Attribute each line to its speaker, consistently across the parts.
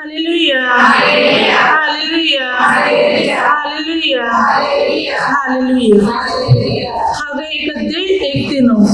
Speaker 1: Hallelujah. Hallelujah. Hallelujah. Hallelujah. Haggai 1:1-9.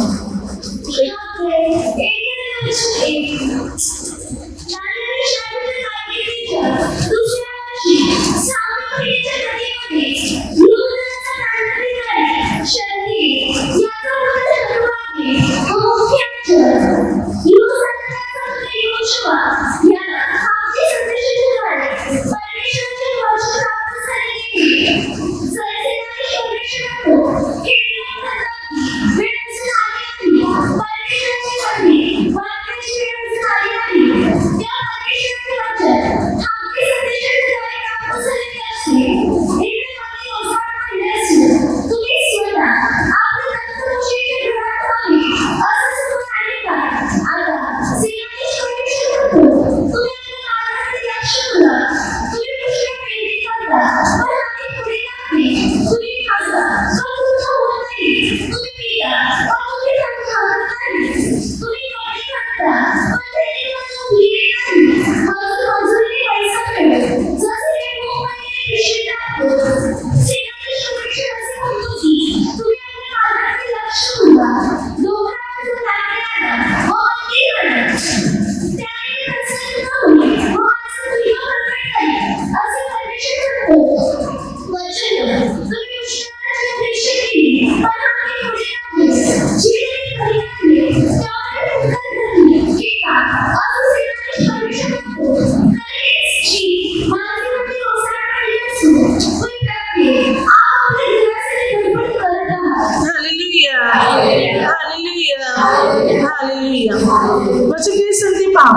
Speaker 1: वचन संधी पहा.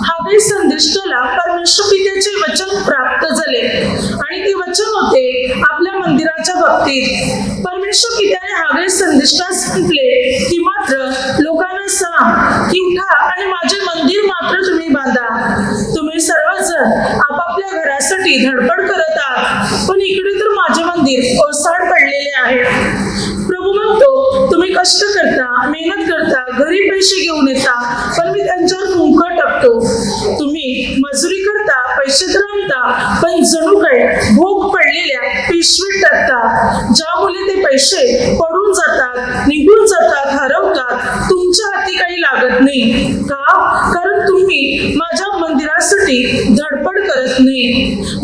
Speaker 1: हवे संदेष्टाला परमेश्वर पित्याचे वचन प्राप्त झाले आणि ते वचन होते आपल्या मंदिराच्या बाबतीत. परमेश्वर पित्याने हवे संदेष्टास म्हटले की मात्र लोकांना सांग की उठा आणि माझे मंदिर मात्र तुम्ही बांधा. तुम्ही सर्वजण आपापल्या घरासाठी धडपड करत आहात, पण इकडे तर माझे मंदिर ओसाड पडलेले आहे. प्रभू म्हणतो, तुम्ही कष्ट करता, मेहनत करता, घरी पैसे घेऊन येता, पण मी त्यांच्यावर फुंकर टाकतो. तुम्ही मजुरी करता, पैसे तर आणता, पण जणू काय भोग पडलेल्या पिशवीत टाकता, ज्यामुळे ते पैसे पडून जातात, निघून जातात, हरवतात, तुमच्या हाती काही लागत नाही. का? कारण तुम्ही माझ्या मंदिरासाठी धडपड करत नाही.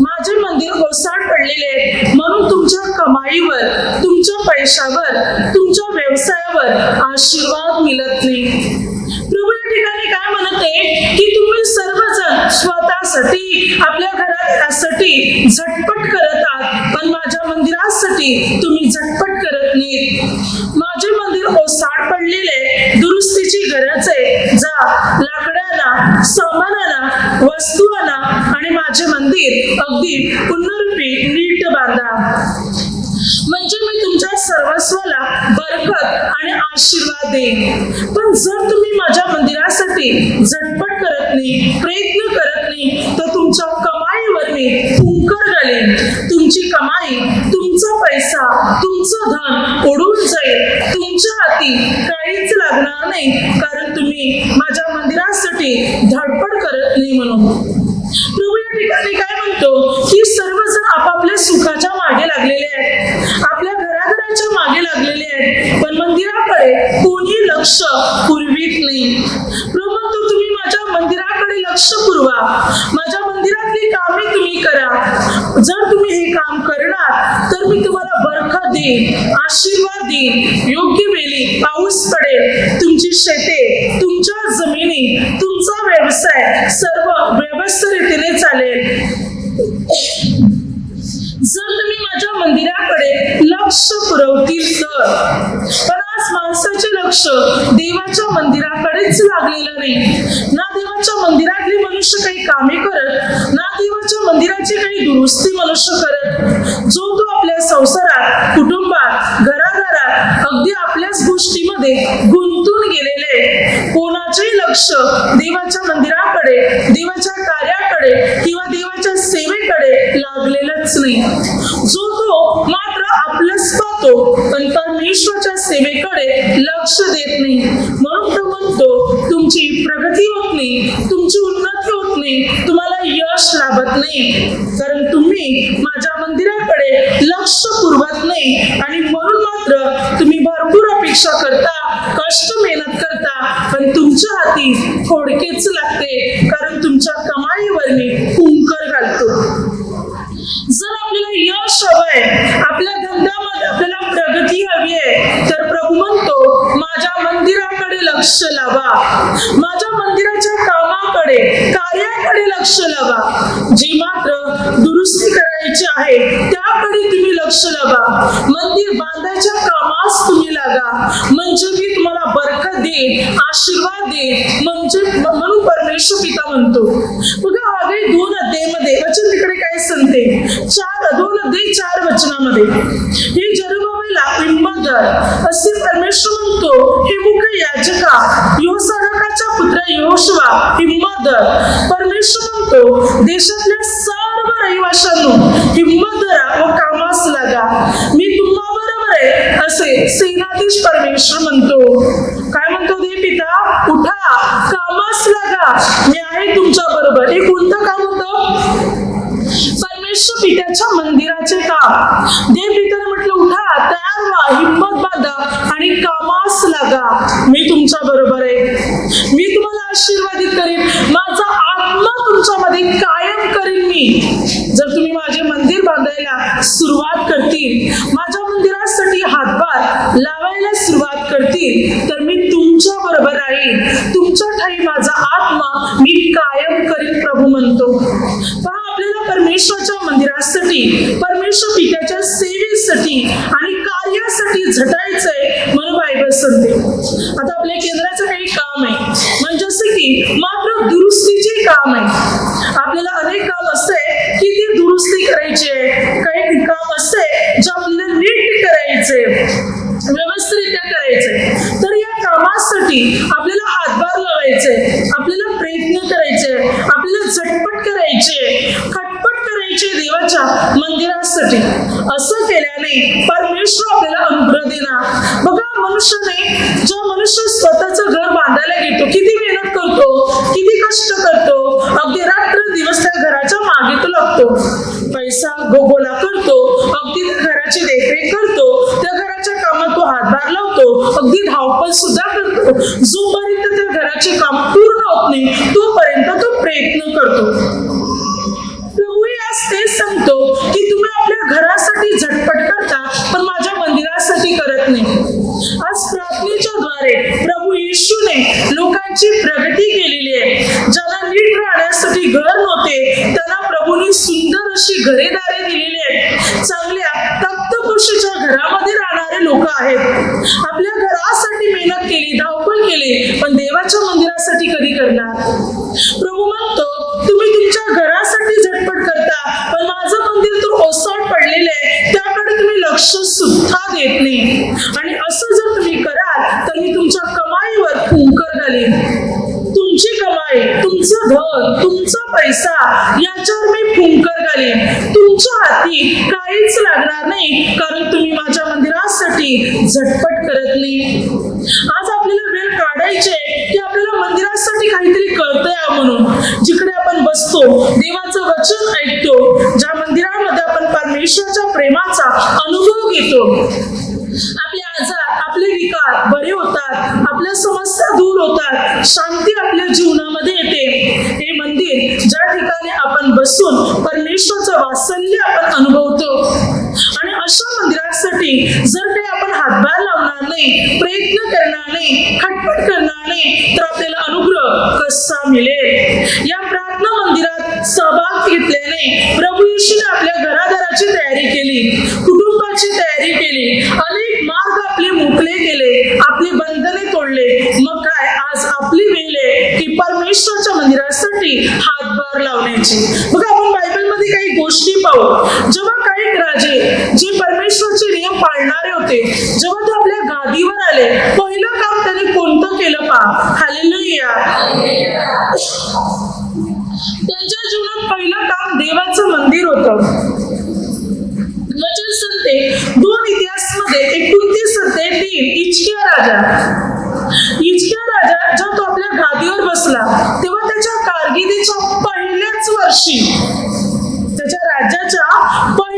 Speaker 1: माझे मंदिर ओसाड पडलेले आहे, म्हणून तुमच्या कमाईवर, तुमच्या पैशावर, तुमच्या व्यवसायावर आशीर्वाद मिळत नाही. प्रभू या ठिकाणी काय म्हणते की तुम्ही सर्वजण स्वतःसाठी, आपल्या घरासाठी झटपट करत आहात, पण माझ्या मंदिरासाठी तुम्ही झटपट करत नाहीत. माझे मंदिर ओसाड पडलेले, दुरुस्तीची गरज आहे. जा, लाकडाला, सामानाला, वस्तू आणा आणि माझे मंदिर अगदी पुनरुपी नीट बांधा. म्हणजे मी तुमच्या सर्वस्वाला बरकत आणि आशीर्वाद देईन. पण जर तुम्ही माझ्या मंदिरासाठी झटपट करत नाही, प्रयत्न करत नाही, तर तुमच्या कमाईवर मी फुंकर घालीन. तुमची कमाई, तुमचा पैसा, तुमचं धन उडून जाईल. तुमच्या हाती काहीच लागणार नाही, कारण तुम्ही माझ्या मंदिरासाठी धडपड करत नाही म्हणून. प्रभू या ठिकाणी काय म्हणतो की सर्वजण आपापल्या सुखाच्या मागे लागलेले आहेत, आपल्या घराघराच्या मागे लागलेले आहेत, पण मंदिराकडे कोणी लक्ष पुरवीत नाही. प्रभू म्हणतो, तुम्ही माझ्या मंदिराकडे लक्ष पुरवा, माझ्या मंदिरातली कामे तुम्ही करा. जर तुम्ही हे काम करणार तर मी तुम्हाला बरकत देईन, आशीर्वाद देईन. योग्य वेळी पाऊस पडेल, तुमची शेते, तुमच्या जमिनी, तुमचा व्यवसाय सर्व व्यवस्थित रीतीने चालेल. जर तुम्ही माझ्या मंदिराकडे लक्ष पुरवतील तर. पण आज माणसाचे लक्ष देवाच्या मंदिराकडेच लागलेलं नाही. ना देवाच्या मंदिरातली मनुष्य काही कामे करत, ना देवाच्या मंदिराची काही दुरुस्ती मनुष्य करत. जो तो आपल्या संसारात, कुटुंबात, घराघरात, अगदी आपल्याच गोष्टीमध्ये गुंतून गेलेले. कोणाचेही लक्ष देवाच्या मंदिराकडे, देवाच्या कार्याकडे किंवा देवाच्या सेवेकडे लागलेलंच नाही. जो तो मात्र आपलंच पाहतो, पण परमेश्वराच्या सेवेकडे लक्ष देत नाही. म्हणून तो म्हणतो, तुमची प्रगती होत नाही, तुमची उन्नती होत नाही, तुम्हाला यश पाहत नाही, कारण तुम्ही माझ्या मंदिराकडे लक्ष पुरवत नाही आणि म्हणून मात्र तुम्ही भरपूर अपेक्षा करता, कष्ट मेहनत करता, पण तुमच्या हाती थोडकेच लागते, कारण तुमच्या कमाईवर मी कुंकर घालतो. जर आपल्याला यश हवंय, आपल्या धंद्यामध्ये आपल्याला प्रगती हवी आहे, तर प्रभू म्हणतो माझ्या मंदिराकडे लक्ष लावा, माझ्या मंदिराच्या कामाकडे, कार्याकडे लक्ष लावा. जी मात्र दुरुस्ती करायची आहे त्याकडे तुम्ही लक्ष लावा. मंदिर बांधायच्या कामास तुम्ही लागा, म्हणजे मी तुम्हाला बरकत देईन, आशीर्वाद देईन, म्हणजे म्हणून परमेश्वर पिता म्हणतो. बघा हागे 2 अध्यायामध्ये वचन तिकडे काय सांगते, 2 अध्याय 4 वचनामध्ये हे जरुब्बाबेला हिम्मतधर असे परमेश्वर म्हणतो. हे मुख्य याजका योसादाकाचा पुत्र यहोशुआ हिम्मतधर. परमेश्वर म्हणतो देशातल्या सर्व रहिवाशांनो हिम्मत धरा व कामास लागा, मी तुम्हा बरोबर आहे असे सेनाधीश परमेश्वर म्हणतो. काय म्हणतो देव पिता, उठा, कामास लागा, मी आहे तुमच्या बरोबर. हे कोणतं काम होतं? परमेश्वर पित्याच्या मंदिराचे काम. देव पित्याने म्हटलं उठा, तयार व्हा, हिम्मत बांधा आणि कामास लागा, मी तुमच्या बरोबर आहे, मी तुम्हाला आशीर्वादित करेन, माझा आत्मा तुमच्यामध्ये कायम करेन मी. जर तुम्ही माझे मंदिर बांधायला सुरुवात करतील, माझ्या मंदिरासाठी हातभार लावायला सुरुवात करतील, तर मी तुमच्या बरोबर राहीन, तुमच्या ठाई माझा आत्मा मी कायम करीन, प्रभू म्हणतो. पहा, आपल्याला परमेश्वराच्या मंदिरासाठी, परमेश्वर पित्याच्या सेवेसाठी आणि कार्यासाठी झटायचंय म्हणून बायबल सांगते. आता आपल्या केंद्राचं काही काम आहे, म्हणजे असं की मात्र दुरुस्तीचे काम आहे. आपल्याला अनेक काम असते की ती दुरुस्ती करायची आहे, काही काम असते जे आपल्याला नीट करायचे, व्यवस्थितरित्या करायचे. तर या कामासाठी आपल्याला हातभार लावायचे, आपल्याला प्रयत्न करायचे, आपल्याला झटपट करायचे, खटपट करायचे देवाच्या मंदिरासाठी. असं केल्याने परमेश्वर आपल्याला अनुग्रह देणार. बघा, जो मनुष्य स्वतःचं घर बांधायला घेतो, किती मेहनत करतो, किती कष्ट करतो, अगदी रात्र दिवस त्या घराच्या मागे तो लागतो, पैसा गोळा करतो, अगदी त्या घराची देखरेख करतो, त्या घराच्या कामात तो हातभार लावतो, अगदी धावपळ सुद्धा करतो. जोपर्यंत त्या घराचे काम पूर्ण होत नाही तोपर्यंत तो प्रयत्न करतो. प्रभूही आज तेच सांगतो की तुम्ही आपल्या घरासाठी झटपट करता, पण माझ्या मंदिरासाठी करत नाही. आज प्रार्थनेच्या द्वारे प्रभू येशूने लोकांची प्रगती केलेली आहे. ज्यांना नीट राहण्यासाठी घर नव्हते त्यांना प्रभूने सुंदर अशी घरेदारे दिलेली आहेत. चांगल्या तख्तपोशीच्या घरामध्ये राहणारे लोक आहेत. आपल्या घरासाठी मेहनत केली, धावपळ केली, पण देवाच्या मंदिरासाठी कधी करणार? प्रभू म्हणतो तुम्ही तुमच्या घरासाठी झटपट करता, पण माझं मंदिर तर ओसाड पडलेलं आहे, त्याकडे तुम्ही लक्ष सुद्धा देत नाही. आणि असं जर तुम्ही कराल तर मी तुमच्या कमाईवर कुंकर घालीन. तुमची कमाई, तुमचं धन, तुमचा पैसा याच्यावर मी फुंकर घालीन. तुमच्या हाती काहीच लागणार नाही, कारण तुम्ही माझ्या मंदिरासाठी झटपट करत नाही. आज आपल्याला वेळ काढायचे की आपल्याला मंदिरासाठी काहीतरी कळतंय म्हणून. जिकडे आपण बसतो, देवाचं वचन ऐकतो, ज्या मंदिरामध्ये आपण परमेश्वराच्या प्रेमाचा अनुभव घेतो, आपले आजार, आपले विकार बरे होतात, आपल्या समस्या दूर होतात, शांती आपल्या जीवनामध्ये येते. हे मंदिर ज्या ठिकाणी आपण बसून परमेश्वराचं वात्सल्य आपण अनुभवतो. आणि अशा मंदिरासाठी जर काही आपण हातभार लावणार नाही, प्रयत्न करणार नाही, खटपट करणार नाही, तर आपल्याला अनुग्रह कसा मिळेल? या प्रार्थना मंदिरात सहभाग घेतल्याने प्रभू येशूने आपल्या घरादाराची तयारी केली, कुटुंबाची तयारी केली, अनेक मार्ग आपले मोकळे केले, आपले बंधने तोडले. मग काय, आज आपली वेळ आहे की परमेश्वराच्या मंदिरासाठी हातभार लावण्याची. बघा, आपण बायबलमध्ये काही गोष्टी पाहू. जेव्हा काही राजे जे परमेश्वराचे नियम पाळणारे होते, जेव्हा ते आपल्या गादीवर आले, पहिलं काम त्यांनी कोणतं केलं पहा. हालेलुया. त्यांच्या जीवनात पहिलं काम देवाचं मंदिर होतं. वचन सांगते 2 इतिहासमध्ये 29:3 हिजकिया राजा जेव्हा तो आपल्या गादीवर बसला, तेव्हा त्याच्या कारकिर्दीच्या पहिल्याच वर्षी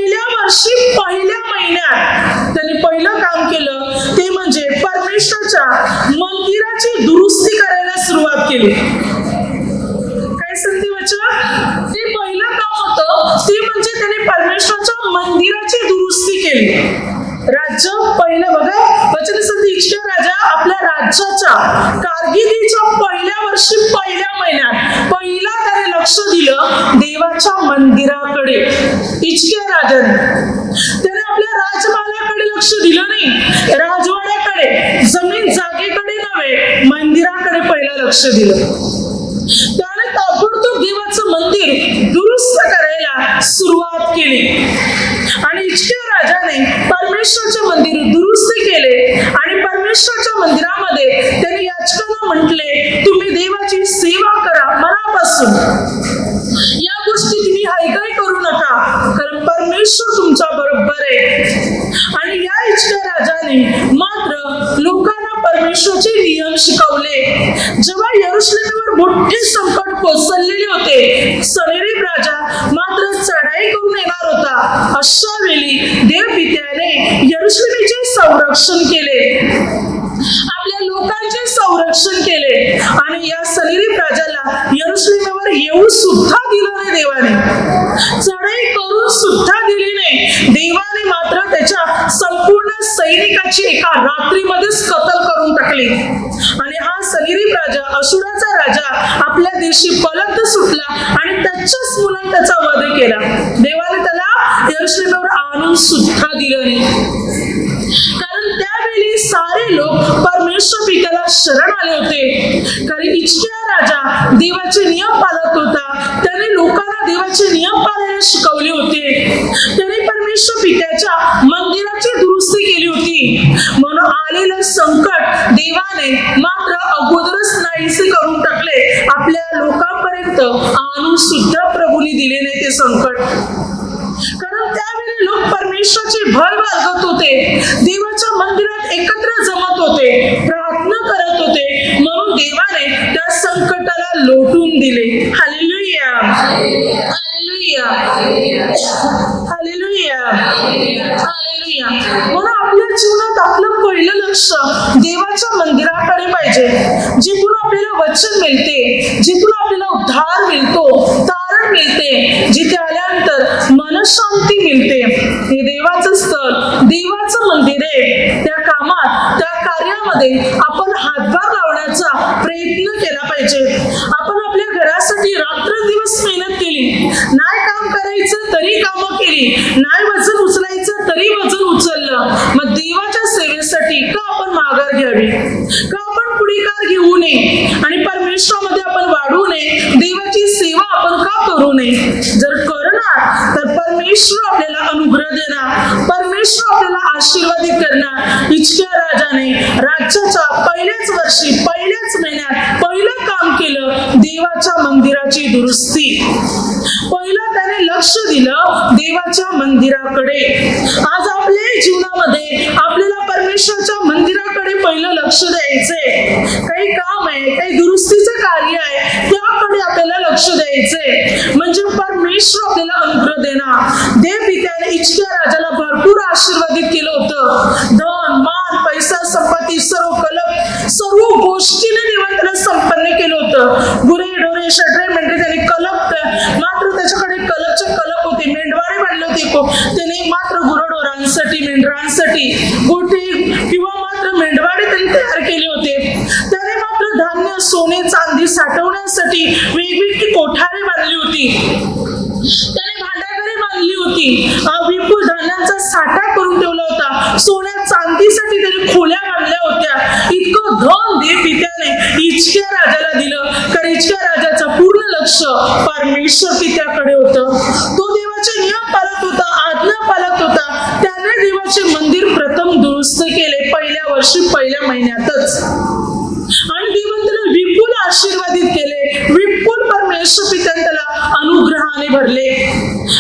Speaker 1: पहिल्या वर्षी पहिल्या महिन्यात त्यांनी पहिलं काम केलं ते म्हणजे परमेश्वराच्या मंदिराची दुरुस्ती करायला सुरुवात केली. काय सांगते वचन? ते पहिलं काम होतं ते म्हणजे त्यांनी परमेश्वराच्या मंदिराची दुरुस्ती केली. राज्य पहिलं बघा वचन सांगते इच्छा राजा आपल्या राज्याच्या कारकिर्दीच्या पहिल्या वर्षी पहिल्या महिन्यात पहिला त्याने लक्ष दिलं देवाच्या मंदिराकडे. इच्छा राजाने त्याने आपल्या राजमालाकडे लक्ष दिलं नाही, राजवाड्याकडे जमीन जागेकडे नव्हे मंदिराकडे पहिलं लक्ष दिलं. त्याने ताबडतोब देवाचं मंदिर दुरुस्त करायला सुरुवात केली आणि इच्छा राजाने परमेश्वराचे मंदिर दुरुस्त केले आणि परमेश्वराच्या मंदिरामध्ये त्यांनी याचकांना म्हटले तुम्ही देवाची सेवा करा मनापासून. या गोष्टी तुम्ही हायगाय करू नका कारण परमेश्वर तुमच्या बरोबर आहे. आणि या इच्छा राजाने मात्र लोकांना परमेश्वराचे नियम शिकवले. जेव्हा यरुशलेमेवर मोठे संकट कोसळलेले होते, सनेरीब राजा मात्र चढाई करून येणार होता, अशा वेळी देवपित्याने यरुशलेमेचे संरक्षण केले, आपल्या लोकांचे संरक्षण केले आणि या सनेरीब राजाला यरुशलेमेवर येऊ सुद्धा दिलं नाही देवाने, चढाई करून सुद्धा दिली नाही. देवाने मात्र त्याच्या संपूर्ण सैनिकाची एका रात्रीमध्येच कत्ल करून टाकली आणि हा सनेरीब राजा अशुराचा राजा आपल्या देशी पलत सुटला आणि त्याच्याच मुलांनी त्याचा वध केला. देवाने त्याला यरुशलेमेवर आणून सुद्धा दिलं नाही कारण त्यावेळी सारे लोक परमेश्वर पित्याला शरण आले होते. कारण इच्छा राजा देवाचे नियम पाळत होता, त्याने लोकांना देवाचे नियम पाळायला शिकवले होते, त्याने परमेश्वर पित्याच्या मंदिराची दुरुस्ती केली होती. म्हणून आलेलं संकट देवाने मात्र अगोदरच नाहीसे करून टाकले, आपल्या लोकांपर्यंत आणून सुद्धा प्रभूने दिले नाही ते संकट. कारण त्यावेळी लोक परमेश्वराचे भय बाळगत होते, देवाच्या मंदिरात एकत्र जमत होते, प्रार्थना करत होते, म्हणून देवाने त्या संकटाला लोटून दिले. Hallelujah, hallelujah, hallelujah, hallelujah. म्हणून आपल्या जीवनात आपलं पहिलं लक्ष देवाच्या मंदिराकडे पाहिजे, जिथून आपल्याला वचन मिळते, जिथून आपल्याला उद्धार मिळतो, तारण मिळते, जिथे आल्यानंतर मनशांती मिळते. हे देवाचं स्थळ, देवाचं मंदिर आहे. त्या कामात, त्या कार्यामध्ये आपण हातभार लावण्याचा प्रयत्न केला पाहिजे. आपण आपल्या घरासाठी रात्रंदिवस मेहनत केली, नाही काम करायचं तरी कामं केली, नाही वजन उचलायचं तरी वजन उचललं, मग देवाच्या सेवेसाठी का आपण माघार घ्यावी, का आपण पुढीकार घेऊ नये आणि परमेश्वरामध्ये आपण वाढू नये, देवाची सेवा आपण का करू नये. जर करणार तर परमेश्वर आपल्याला अनुग्रह देणार, परमेश्वर आपल्याला आशीर्वादित करणार. इच्छा राजाने राज्याच्या पहिल्याच वर्षी पहिल्याच महिन्यात पहिलं काम केलं देवाच्या मंदिराची दुरुस्ती. पहिलं त्याने लक्ष दिलं देवाच्या मंदिराकडे. आज आपल्या जीवनामध्ये आपल्याला परमेश्वराच्या मंदिराकडे पहिलं लक्ष द्यायचंय. काही काम आहे, काही दुरुस्तीचं कार्य आहे, त्याकडे आपल्याला लक्ष द्यायचंय, म्हणजे परमेश्वर आपल्याला अनुग्रह देणार. देव पित्याने इच्छा राजाला भरपूर आशीर्वादित केलं होतं. धन, मान, पैसा, संपत्ती, सर्व कलप, सर्व गोष्टीने देवाने त्याला संपन्न केलं होतं. गुरे ढोरे षड्रे मेंढरे त्याने कलप, मात्र त्याच्याकडे कलपचे कलप होते, मेंढवारे बांधले होते, त्याने मात्र गुरढोरांसाठी, मेंढरांसाठी गोठे किंवा मात्र मेंढवाडे त्यांनी तयार केले होते. त्याने मात्र धान्य, सोने, चांदी साठवण्यासाठी वेगवेगळी कोठारे बांधली होती, त्याने भांडागारे बांधली होती, विपुल धान्यांचा साठा करून ठेवला होता, सोन्या चांदीसाठी त्याने खोल्या बांधल्या होत्या. इतकं धन देव पित्याने इच्छा राजाला दिलं, कारण इच्छा राजाचं पूर्ण लक्ष परमेश्वर पित्याकडे होतं. तो देवाचे नियम पाळत होता, आज्ञा पाळत होता. त्याने देवाचे मंदिर प्रथम दुरुस्त केले पहिल्या वर्षी पहिल्या महिन्यातच आणि देवाने त्याला विपुल आशीर्वादित केले, विपुल परमेश्वर पित्याने त्याला अनुग्रहाने भरले.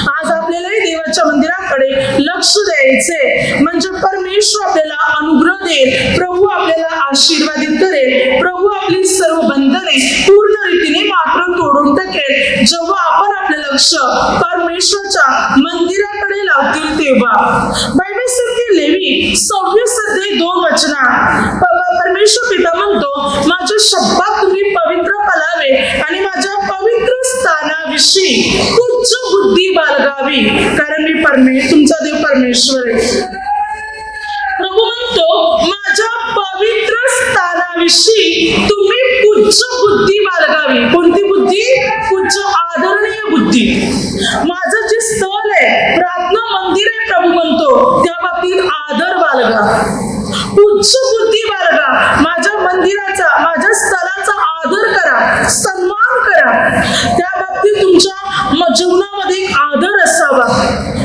Speaker 1: आज आपल्यालाही देवाच्या मंदिराकडे लक्ष द्यायचे, म्हणजे परमेश्वर आपल्याला अनुग्रह देईल, प्रभू आपल्याला आशीर्वादित करेल, प्रभू आपली सर्व बंधने पूर्ण रीतीने मात्र तोडून टाकेल जेव्हा आपण आपले लक्ष परमेश्वराच्या मंदिराकडे लावतील तेव्हा. बायबल सांगते लेवी 26 अध्याय 2 वचनात परमेश्वर पिता म्हणतो, माझ्या शब्दात तुम्ही पवित्र पालावे आणि माझ्या पवित्र स्थानाविषयी उच्च बुद्धी बाळगावी, कारण मी तुमचा देव परमेश्वर आहे. प्रभू म्हणतो, माझ्या पवित्र स्थानाविषयी तुम्ही उच्च बुद्धी बाळगावी. कोणती बुद्धी? उच्च आदरणीय बुद्धी. माझं जे स्थळ आहे, प्रार्थना मंदिर आहे, प्रभू म्हणतो त्या बाबतीत आदर बाळगा, उच्च बुद्धी बाळगा. माझ्या मंदिराचा, माझ्या स्थळाचा आदर करा, सन्मान करा. त्या बाबतीत तुमच्या जीवनामध्ये एक आदर असावा,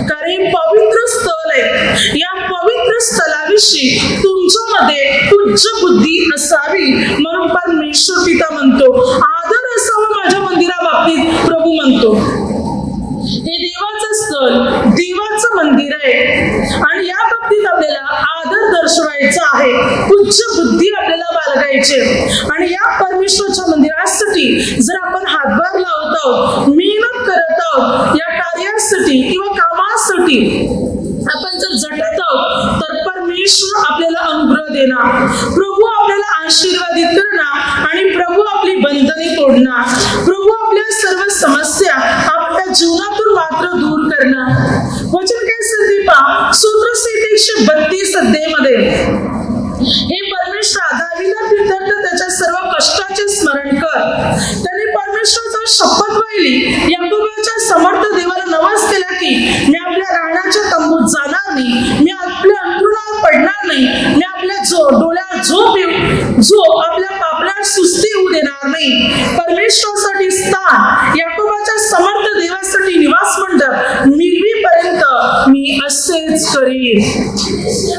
Speaker 1: कारण हे पवित्र स्थळ आहे. या पवित्र स्थळाविषयी तुमच्यामध्ये उच्च बुद्धी असावी, म्हणून परमेश्वर पिता म्हणतो आदर असावा माझ्या मंदिराबाबतीत. प्रभू म्हणतो हे देवाचं स्थळ, देवाचं मंदिर आहे आणि या बाबतीत आपल्याला आदर दर्शवायचा आहे, उच्च बुद्धी आपल्याला बाळगायची. आणि या परमेश्वराच्या मंदिरासाठी जर आपण हातभार लावत आहोत, मेहनत करत आहोत, या कार्यासाठी किंवा कामासाठी आपण जर झटत आहोत, तर परमेश्वर आपल्याला अनुग्रह देणार, प्रभू आपल्याला आशीर्वादित करणार आणि प्रभू आपली बंधने तोडणार. प्रभू आपल्या सर्व समस्या आपल्या जीवनातून मात्र दूर करणार. वचन काय सांगते पहा, सूत्रसंहिता 132 अध्यायामध्ये हे परमेश्वर दावीदा प्रित्यर्थ त्याच्या सर्व कष्टाचे स्मरण कर. त्याने परमेश्वराचा शपथ वाहिली, याकोबाच्या समर्थ देवाला नवस केला की मी आपल्या राहण्याच्या तंबूत जाणार नाही, मी आपल्या अंथरुणावर पडणार नाही, मी आपल्या डोळ्यात झोप आपल्या पापण्यात सुस्ती होऊ देणार नाही. परमेश्वरासाठी स्थान, याकोबाच्या समर्थ देवासाठी निवास मंडप मिळवीपर्यंत मी असेच करीन.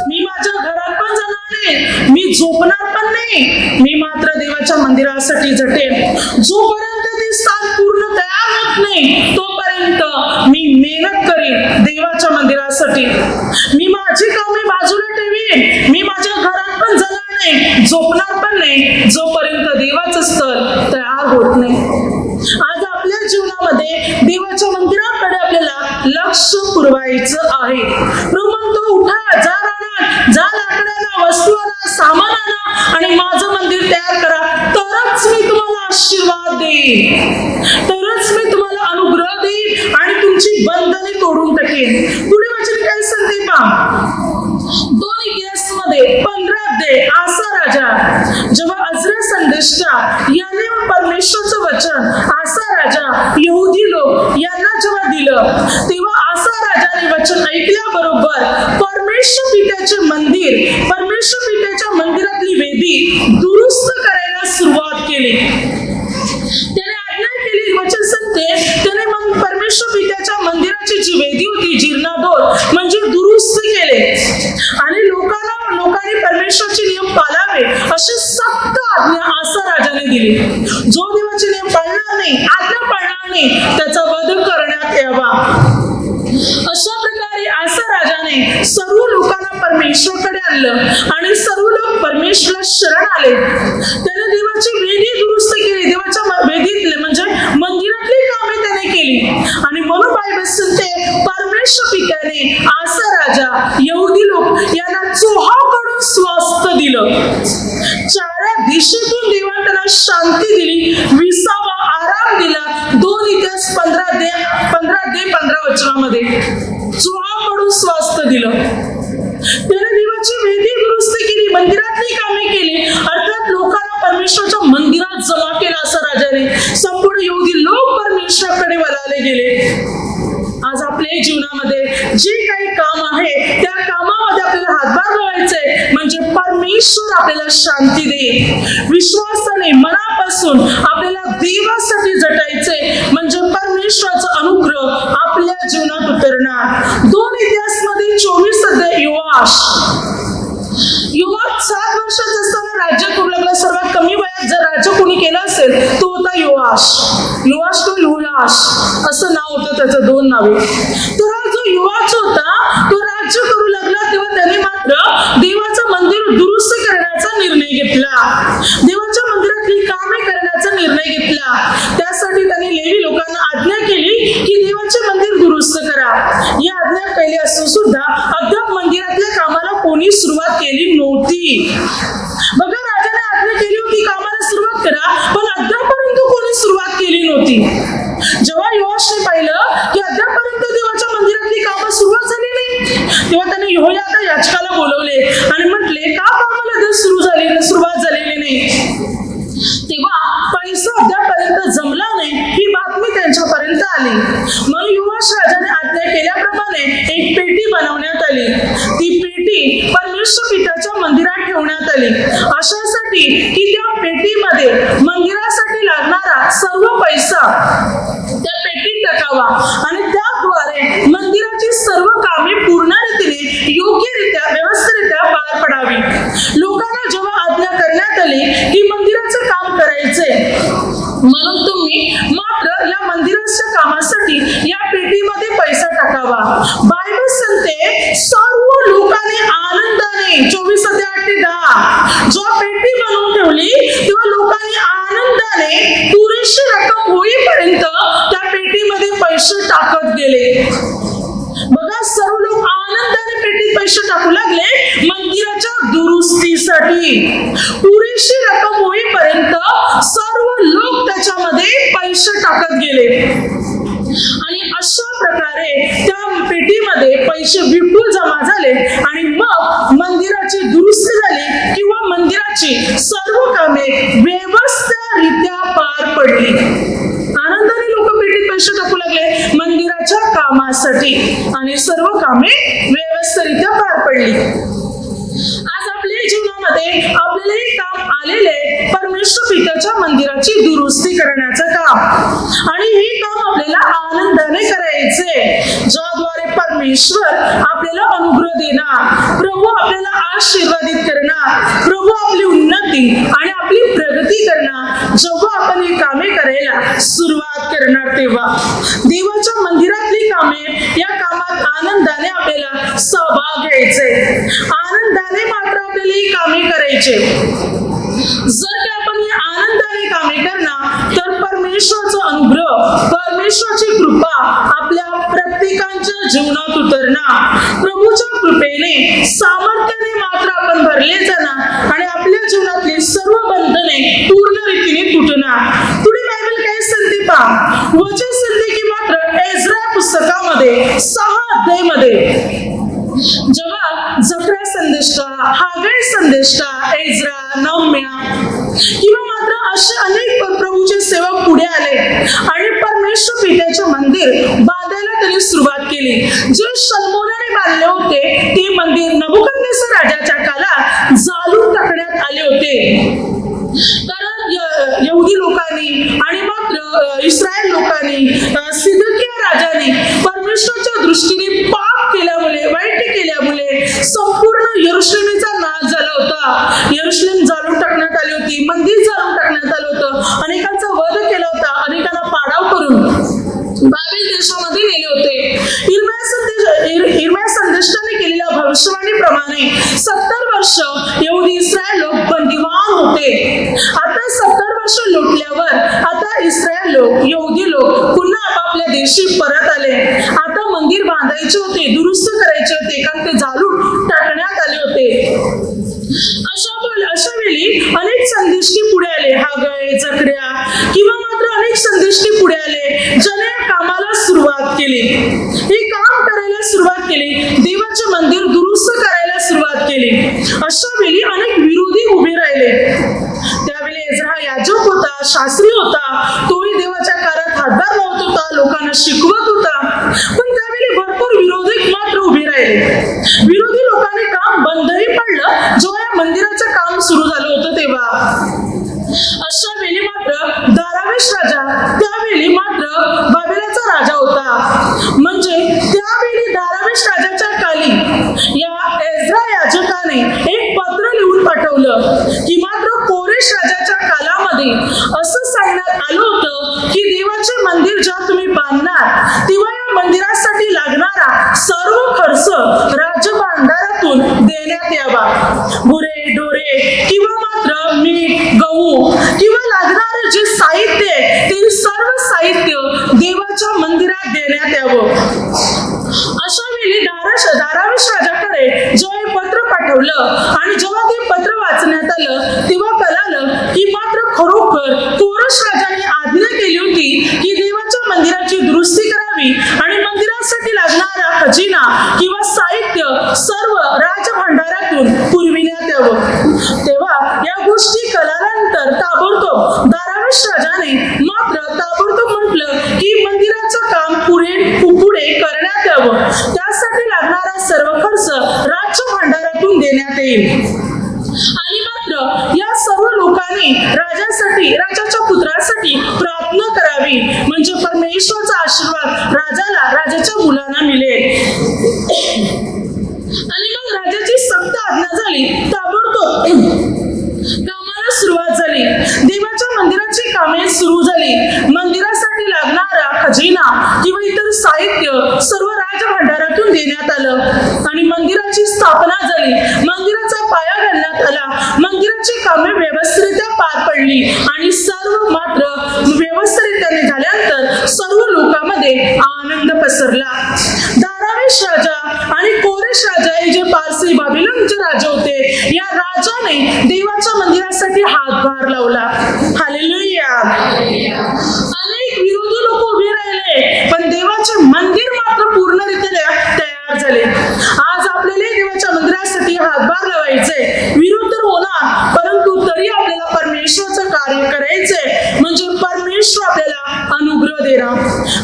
Speaker 1: मी माझ्या घरात पण जाणार नाही, मी झोपणार पण नाही, मी मात्र देवाच्या मंदिरासाठी झटेन. जोपर्यंत ते स्थान पूर्ण तयार होत नाही तोपर्यंत मी मेहनत करीन देवाच्या मंदिरासाठी. मी माझी कामे बाजूला ठेवीन, मी माझ्या घरात पण जाणार नाही, झोपणार पण नाही, जोपर्यंत देवाचं स्थळ तयार होत नाही. आज आपल्या जीवनामध्ये देवाच्या मंदिराकडे आपल्याला लक्ष पुरवायचं आहे. प्रभू म्हणतो, उठा, जा रानात, जा लाकडाला, वस्तू आणा, सामान आणा आणि माझं मंदिर तयार करा, तरच मी तुम्हाला आशीर्वाद देईन, तरच मी तुम्हाला अनुग्रह देईन आणि तुमची बंधने तोडून टाकेन. पुढे वचन काय सांगते पहा, 2 इतिहासमध्ये 15 अध्याय आसा राजा जेव्हा अजरा संदेष्टा याने परमेश्वरचं वचन आसा राजा यहुदी लोक यांना जेव्हा दिलं, तेव्हा आसा राजाने वचन ऐकल्याबरोबर परमेश्वर पित्याचे मंदिर, परमेश्वर पित्याच्या मंदिरातली वेदी दुरुस्त करायला सुरुवात केली. त्याने आज्ञा केली, वचन सांगते त्याने परमेश्वर पित्याच्या मंदिराची जी वेदी होती जीर्णोद्धार म्हणजे दुरुस्त केले आणि लोकांनी परमेश्वरचे नियम पाळावे अशी सक्त आज्ञा आसा राजाने दिली. जो देवाचे नियम पाळणार नाही, आज्ञा पाळणार नाही, त्याचा वध करण्यात यावा. अशा प्रकारे आसा राजाने सर्व लोकांना परमेश्वराकडे आणलं आणि सर्व लोक परमेश्वराला शरण आले. त्याने देवाची वेदी दुरुस्त केली, देवाच्या वेदीतले म्हणजे मंदिरातली कामे त्याने केली आणि म्हणून बायबल सांगते परमेश्वर पित्याने आसा राजा यहुदी लोक यांना चोहाकडून स्वास्थ्य दिलं, चारा दिशेतून देवाने त्यांना शांती दिली, विसावा आराम दिला. 2 इतिहास 15 वचनामध्ये चोहाकडून स्वास्थ्य दिलं. त्याने देवाची वेदी दुरुस्त केली, मंदिरातली कामे केली, अर्थात लोकांना परमेश्वराच्या मंदिरात जमा केला. असं राजाने संपूर्ण यहुदी लोक परमेश्वराकडे वळाले गेले. आज आपल्या जीवनामध्ये जे काही काम आहे त्या कामामध्ये आपल्याला हातभार लावायचे म्हणजे परमेश्वर आपल्याला शांती देईल. विश्वासाने मनापासून आपल्याला देवासाठी झटायचे म्हणजे परमेश्वराचा अनुग्रह आपल्या जीवनात उतरणार. 2 इतिहासमध्ये 24 अध्याय युवक 7 वर्षाचा असताना राज्य करू लागला. सर्वात कमी वयात जर राज्य कोणी केलं असेल तो होता योआश असं नाव होतं त्याचं, 2 नावे. तर हा जो युवाच होता तो राज्य करू लागला तेव्हा त्याने मात्र देवाचं मंदिर दुरुस्त करण्याचा निर्णय घेतला. देवाच्या मंदिरातली कामे करण्याचा निर्णय घेतला. त्यासाठी त्यांनी लेवी लोकांना आज्ञा केली की देवाचे मंदिर दुरुस्त करा. या आज्ञा पहिली असून सुद्धा अद्याप मंदिरातल्या कामाला कोणी सुरुवात केली नव्हती. बघा, राजाने आज्ञा केली होती कामाला सुरुवात करा, पण अद्यापर्यंत कोणी सुरुवात केली नव्हती. जेव्हा योआशने पाहिलं की अद्यापर्यंत देवाच्या मंदिरातली कामं सुरुवात झाली नाही, तेव्हा त्याने यहोयादा याजकाला बोलवले आणि म्हटले, का कामाला सुरुवात झालेली नाही? तेव्हा पैसा अद्यापर्यंत जमला नाही ही बातमी त्यांच्यापर्यंत आली. म्हणून युवाश राजाने आज्ञा केल्याप्रमाणे एक पेटी बनवण्यात आली. ती पेटी परमेश्वर पित्याच्या मंदिरात ठेवण्यात आली, अशासाठी की त्या पेटीमध्ये मंदिरासाठी लागणारा सर्व पैसा त्या पेटीत टाकावा आणि त्याद्वारे मंदिराची सर्व कामे पूर्ण रीतीने योग्यरित्या व्यवस्थितरित्या पार पडावी. लोकांना जेव्हा आज्ञा करण्यात आली की मंदिराचं काम करायचे, म्हणून तुम्ही मात्र या मंदिराच्या कामासाठी या पेटीमध्ये पैसा टाकावा. बायबल सांगते सर्व लोकांनी आनंदाने 24:8-10 जेव्हा पेटी बनवून ठेवली तेव्हा लोकांनी आनंदाने पुरेशी रक्कम होईपर्यंत त्या पेटीमध्ये पैसे टाकत गेले. बघा, सर्व लोक आनंदाने पेटीत पैसे टाकू लागले मंदिराच्या दुरुस्तीसाठी. पुरेशी रक्कम होईपर्यंत सर्व लोक त्याच्यामध्ये पैसे टाकत गेले आणि अशा प्रकारे त्या पेटीमध्ये पैसे विपुल जमा झाले आणि मग मंदिराची दुरुस्ती झाली किंवा मंदिराची सर्व कामे व्यवस्थितरित्या पार पडली. आनंदाने लोक पेटीत पैसे टाकू लागले मंदिराच्या कामासाठी आणि सर्व कामे व्यवस्थितरित्या पार पडली. आज आपल्या जीवनामध्ये आपल्यालाही काम आलेले परमेश्वर पित्याच्या मंदिराची दुरुस्ती करण्याचं काम, आणि हे काम आपल्याला आनंदाने करायचे, ज्याद्वारे परमेश्वर आपल्याला अनुग्रह देणार, प्रभू आपल्याला आशीर्वादित करणार, प्रभू आपली उन्नती आणि आपली प्रगती करणार. जेव्हा आपण ही कामे करायला सुरुवात करणार तेव्हा देवाच्या मंदिरातली कामे, या कामात आनंदाने आपल्याला सहभाग घ्यायचे, आनंदाने मात्र आपल्याला ही कामे करायचे. जर का आपण ही आनंदाने कामे करणार तर परमेश्वराचा अनुग्रह, परमेश्वराची कृपा आपल्या प्रत्येकाच्या जीवनात उतरणार. प्रभूच्या कृपेने, सामर्थ्याने मात्र आपण भरले जाणार आणि आपल्या जीवनातली सर्व बंधने पूर्ण रीतीने तुटणार. पुढे बायबल काय सांगते पहा. वचन सांगते की मात्र एज्रा पुस्तकामध्ये 6 अध्यायामध्ये जेव्हा जकर्या संदेष्टा, हागै संदेष्टा, एज्रा, नहम्या किंवा मात्र असे अनेक प्रभूचे सेवक पुढे आले आणि परमेश्वर पित्याचे मंदिर बांधायला त्यांनी सुरुवात केली. जे शल्मोनाने बांधले होते ते मंदिर नबुकदनेस्सर राजाच्या काळात जाळून टाकण्यात आले होते. कारण यहुदी लोकांनी आणि मात्र इस्रायल लोकांनी, सिदकिया राजाने परमेश्वराच्या दृष्टीने पाप केल्यामुळे, वाईट केल्यामुळे संपूर्ण यरूशलेमचा नाश झाला होता. यरूशलेम जाळून टाकण्यात आली होती, मंदिर जाळून टाकण्यात आलं होतं, अनेकांचा वध केला होता, अनेकांना पाडाव करून बाबेल देशामध्ये नेले होते. इर्म्या संदेष्टाने केलेल्या भविष्यवाणीप्रमाणे 70 वर्ष यहुदी इस्रायल लोक बंदिवान होते. आता 70 वर्ष लोटल्यावर आता इस्रायल लोक, यहुदी लोक पुन्हा आपापल्या देशी परत आले. आता मंदिर बांधायचे होते, दुरुस्त करायचे होते, कारण ते जाळून टाकण्यात आले होते. अशा वेळी अनेक संदेष्टी पुढे आले, हागै, जकर्या किंवा मात्र अनेक संदेष्टी पुढे आले, ज्याने या कामाला सुरुवात केली, हे काम करायला सुरुवात केली, देवाचे मंदिर दुरुस्त करायला सुरुवात केली. अशा वेळी अनेक विरोधी उभे राहिले. त्यावेळी एज्रा याजक होता, शास्त्री होता, तोही देवाच्या कार्यात हातभार लावत होता, लोकांना शिकवत होता, पण त्यावेळी भरपूर विरोधक मात्र उभे राहिले. विरोधी लोकांनी काम बंदही पडलं जेव्हा या मंदिराचं काम सुरू झालं होतं तेव्हा. अशा वेळी मात्र दारावेश राजा, त्यावेळी मात्र बाबेलाचा राजा होता. म्हणजे त्यावेळी दारावेश राजाच्या काली या एज्रा याजकाने एक पत्र लिहून पाठवलं की मात्र कोरेश राजाच्या कालामध्ये असं सांगण्यात आलं होतं की देवाचे मंदिर जेव्हा तुम्ही बांधणार तेव्हा या मंदिरासाठी लागणारा सर्व खर्च राजभांडारातून देण्यात यावा. गुरे, ढोरे किंवा देण्यात यावं. अशा वेळी दारावेश राजाकडे जेव्हा हे पत्र पाठवलं आणि जेव्हा ते पत्र वाचण्यात आलं तेव्हा कळालं की मात्र खरोखर कोरेश राजाने आज्ञा केली होती की देवाच्या मंदिराची दुरुस्ती करावी आणि मंदिरासाठी लागणारा खजिना किंवा साहित्य सर्व राजभांडारातून पुरविण्यात यावं. तेव्हा या गोष्टी कळाल्यानंतर ताबडतोब दारावेश राजाने मात्र ताबडतोब म्हटलं की मंदिराचं काम पुढे करण्यात यावं. त्यासाठी लागणारा सर्व खर्च राजभांडारातून देण्यात येईल. आणि मात्र या सर्व लोकांनी राजाच्या पुत्रासाठी प्रार्थना करावी म्हणजे परमेश्वराचा आशीर्वाद राजाच्या मुलांना मिळेल. आणि मग राजाची सक्त आज्ञा झाली. ताबडतोब कामाला सुरुवात झाली. देवाच्या मंदिराची कामे सुरू झाली. मंदिरासाठी लागणारा खजिना किंवा इतर साहित्य सर्व राजभांडारातून देण्यात आलं आणि मंदिराची स्थापना झाली. मंदिराचा पाया घालण्यात आला. मंदिराची कामे व्यवस्थितरित्या पार पडली आणि सर्व मात्र व्यवस्थितरित्याने झाल्यानंतर सर्व लोकांमध्ये आनंद पसरला. दारावेश राजा आणि कोरेश राजा हे जे पारसी बाबिलोनचे राजे होते या राजाने देवाच्या मंदिरासाठी हातभार लावला. हालेलुया. अनेक विरोधी लोक उभे राहिले पण देवाचे मंदिर मात्र पूर्णरित्या तयार झाले. आज आपल्याला देवाच्या मंदिरासाठी हातभार लावायचे. विरोध तर होणार परंतु तरी आपल्याला परमेश्वराचं कार्य करायचंय म्हणजे परमेश्वर आपल्याला अनुग्रह देणार.